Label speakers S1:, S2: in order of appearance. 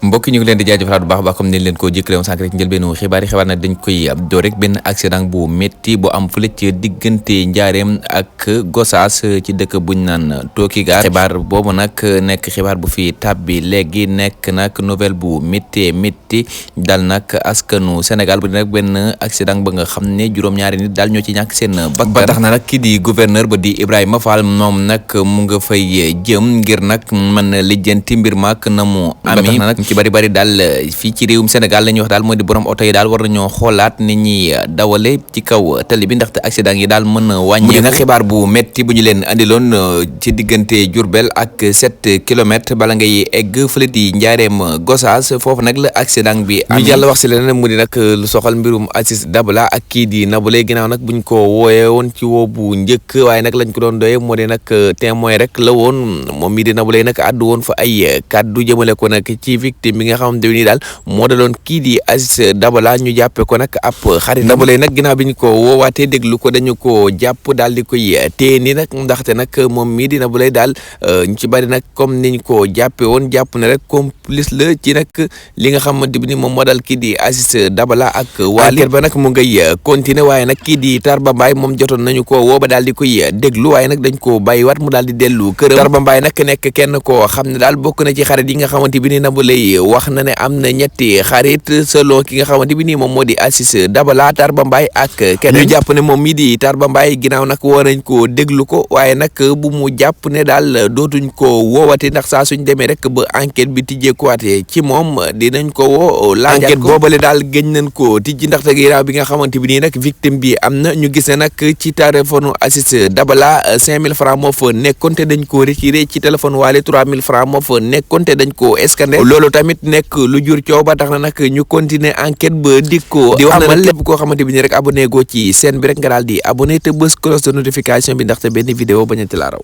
S1: mbokk ñu ngi leen di jaajëfalaat bu baax a baax comme ni leen ko jëkkale woon sànq rek njëlbeenu xibaar nag dañ koy door rek benn accident bu métti bu am fële ci diggante Njaareem ak Gosaas ci dëkk buñ naan Tookigaar xibaar boobu nag nekk xibaar bu fi tàbbi léegi nekk nag nouvelle bu métti dal nag askanu Sénégal bu di nag benn accident ba nga xam ne juróom-ñaari nit daal ñoo ci ñàkk seen bakkan ba tax na nag kii di gouverneur ba di Ibrahima Fall moom nag mu nga fay jëm ngir nag mën lijjanti mbir maak na mu ami ci bari daal fii ci réewum Sénégal la ñuy wax daal moo di borom oto yi daal war nañoo xoolaat ni ñuy dawale ci kaw tali bi ndaxte accident yi daal mën a wàññi nag xibaar bu métti bu ñu leen andiloon ci diggante Diourbel ak 7 kilomètres bala ngay egg fële di Njaareem Gosaas foofu nag la accident bi am ñu jàll wax si leneen mu di nag lu soxal mbirum Aziz Dabala ak kii di Nabou Leye ginnaaw nag buñ ko wooyee woon ci woo bu njëkk waaye nag lañ ko doon doyee moo di nag témoin rek la woon moom mii di Nabou Leye nag àddu woon fa ay kàddu jëmale ko nag ci victime bi nga xamante ni daal moo daloon kii di Aziz Dabala ñu jàppe ko nag ab xarit Nabou Leye nag ginnaaw bi ñu ko woowaatee déglu ko dañu ko jàpp daal di koy téye ni nag ndaxte nag moom mii di Nabou Leye daal ñu ci bari nag comme niñ ko jàppe woon jàpp ne rek complice la ci nag li nga xamante ni moom moo dal kii di Aziz Dabala ak Waly ba nag mu ngay continuer waaye nag kii di Tarba Mbaye moom jotoon nañu ko woo ba daal di koy déglu waaye nag dañ ko bàyyiwaat mu daal di dellu këram Tarba Mbaye nag nekk kenn koo xam ne daal bokk na ci xarit yi nga xamante bi ni Nabou Leye wax na ne am na ñetti xarit selon ki nga xamante bi nii moom moo di Aziz Dabala Tarba Mbaye ak kenn ñu jàpp ne moom mii di Tarba Mbaye ginnaaw nag war nañ ko déglu ko waaye nag bu mu jàpp ne daal dootuñ ko woowate ndax saa suñ demee rek ba enquête bi tijjeekuwaatee ci moom dinañ ko woo enquête boobale daal gëñ nañ ko tijji ndaxte ginnaaw bi nga xamante bi nii nag victime bi am na ñu gis ne nag ci téléphone Aziz Dabala 5000 francs moo fa nekkoon te dañ ko retiré ci téléphone Waly 3000 francs moo fa nekkoon te dañ ko scanné loolu tamit nekk lu jur coow ba tax na nag ñu continuer enquête ba di ko di wax na lépp koo xamante bi ni rek abonné goo ci chaîne bi rek nga daal di abonné te bës cloche de notification bi ndaxte benn vidéo bañati la raw